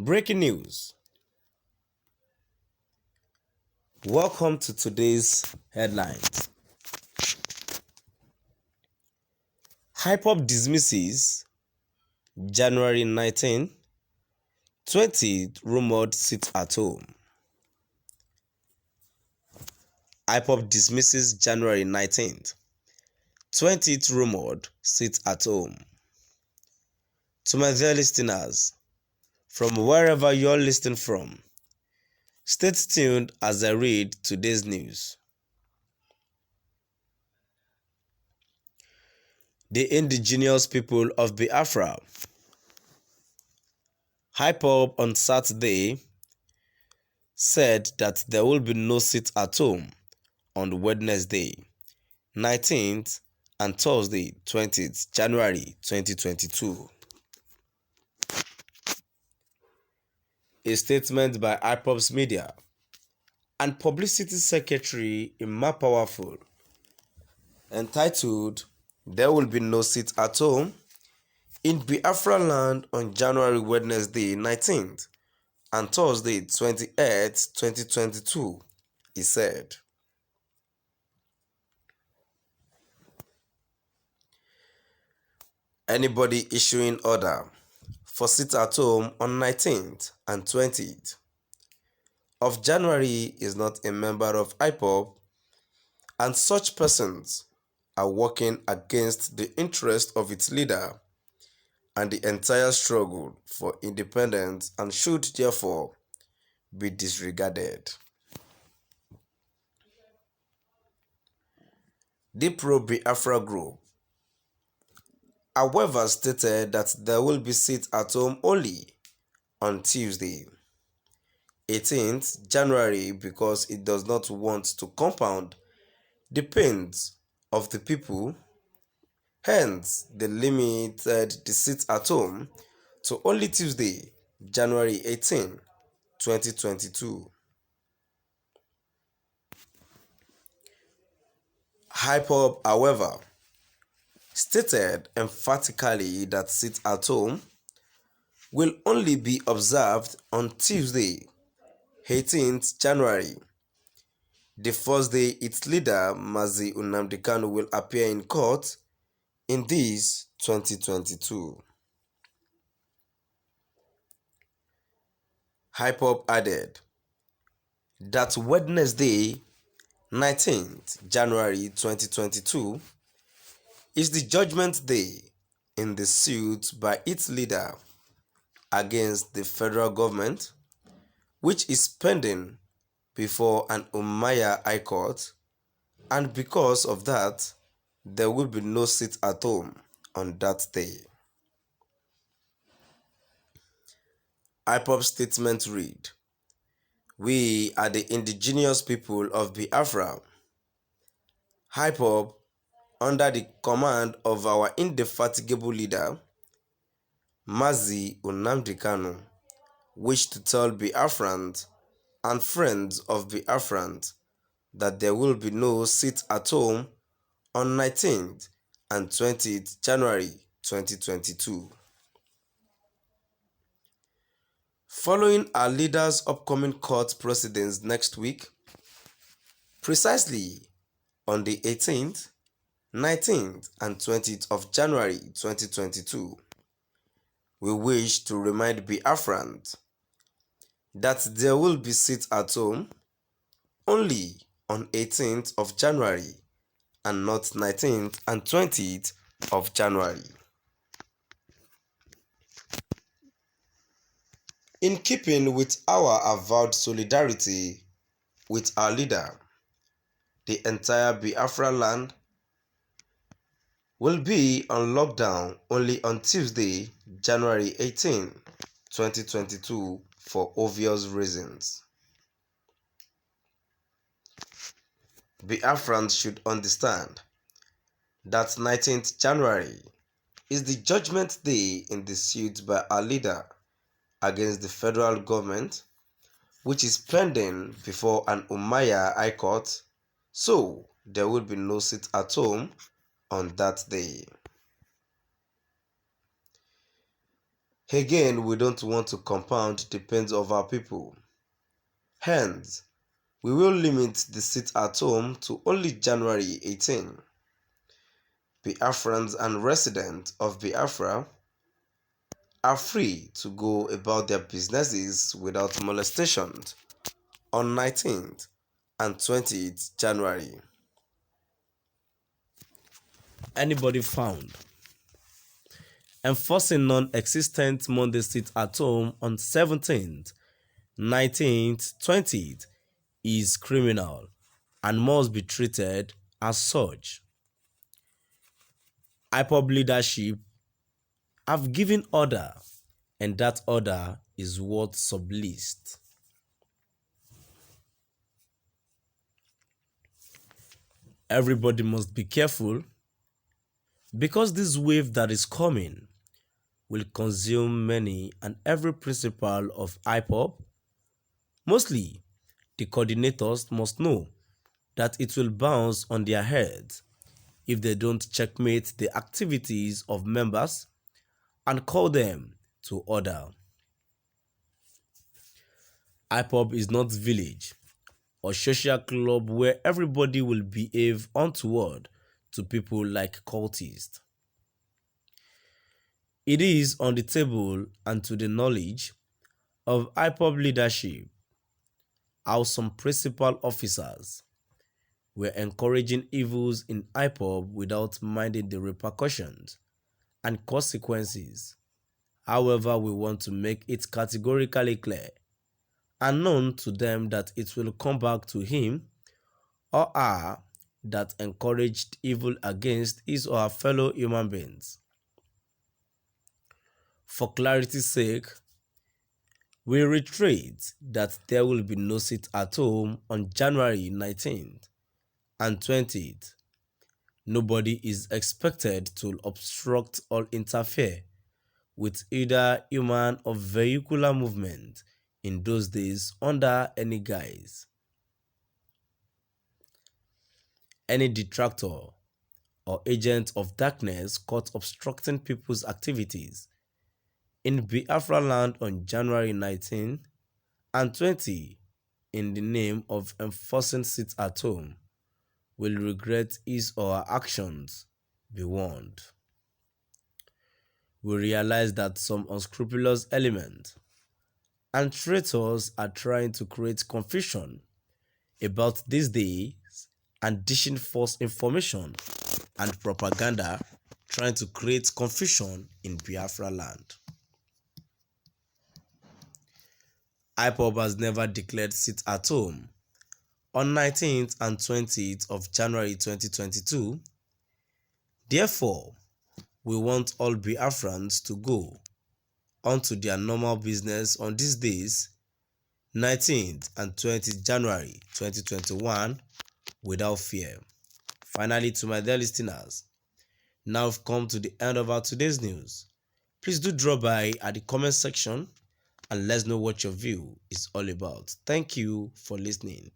Breaking news. Welcome to today's headlines. Ipob dismisses January 19, 20 rumored sit at home. Ipob dismisses January 19th, 20th rumored sit at home. To my dear listeners, from wherever you're listening from, stay tuned as I read today's news. The indigenous people of Biafra. Ipob on Saturday said that there will be no sit at home on Wednesday 19th and Thursday 20th January 2022. A statement by Ipob's media and publicity secretary Emma Powerful entitled "There will be no sit at home in Biafra land on Wednesday 19th and Thursday 28th 2022, he said. Anybody issuing order for sit at home on 19th and 20th of January is not a member of Ipob, and such persons are working against the interest of its leader and the entire struggle for independence and should therefore be disregarded. The pro-Biafra group, however, stated that there will be sit at home only on Tuesday, 18th January, because it does not want to compound the pains of the people. Hence, they limited the sit at home to only Tuesday, January 18, 2022. Ipob, however, stated emphatically that sit at home will only be observed on Tuesday, 18th January, the first day its leader, Mazi Nnamdi will appear in court in this 2022. Ipob added that Wednesday, 19th January 2022 is the judgment day in the suit by its leader against the federal government, which is pending before an Umayyad High Court, and because of that, there will be no sit at home on that day. Ipob's statement read, "We are the indigenous people of Biafra. Ipob, under the command of our indefatigable leader, Mazi Nnamdi, wish to tell Biafrans and friends of Biafrans that there will be no sit at home on 19th and 20th January 2022. Following our leader's upcoming court proceedings next week, precisely on the 18th, 19th and 20th of January 2022, we wish to remind Biafrans that there will be sit at home only on 18th of January and not 19th and 20th of January. In keeping with our avowed solidarity with our leader, the entire Biafra land will be on lockdown only on Tuesday, January 18, 2022 for obvious reasons. Biafrans should understand that 19th January is the judgment day in the suit by our leader against the federal government, which is pending before an Umayyad High Court, so there will be no sit at home on that day." Again, we don't want to compound the pains of our people. Hence, we will limit the sit at home to only January 18. Biafrans and residents of Biafra are free to go about their businesses without molestation on 19th and 20th January. Anybody found enforcing non-existent Monday sit at home on 17th, 19th, 20th is criminal and must be treated as such. Ipob leadership have given order, and that order is what sublist. Everybody must be careful because this wave that is coming will consume many and every principal of Ipob. Mostly, the coordinators must know that it will bounce on their heads if they don't checkmate the activities of members and call them to order. Ipob is not village or social club where everybody will behave untoward to people like cultists. It is on the table and to the knowledge of Ipob leadership how some principal officers were encouraging evils in Ipob without minding the repercussions and consequences. However, we want to make it categorically clear and known to them that it will come back to him or her that encouraged evil against his or her fellow human beings. For clarity's sake, we reiterate that there will be no sit at home on January 19th and 20th. Nobody is expected to obstruct or interfere with either human or vehicular movement in those days under any guise. Any detractor or agent of darkness caught obstructing people's activities in Biafra land on January 19 and 20 in the name of enforcing sit at home will regret his or her actions, be warned. We realize that some unscrupulous elements and traitors are trying to create confusion about these days and dishing false information and propaganda trying to create confusion in Biafra land. Ipob has never declared sit at home on 19th and 20th of January 2022. Therefore, we want all Biafrans to go on to their normal business on these days, 19th and 20th January 2021, without fear. Finally, to my dear listeners, now we've come to the end of our today's news. Please do drop by at the comment section and let's know what your view is all about. Thank you for listening.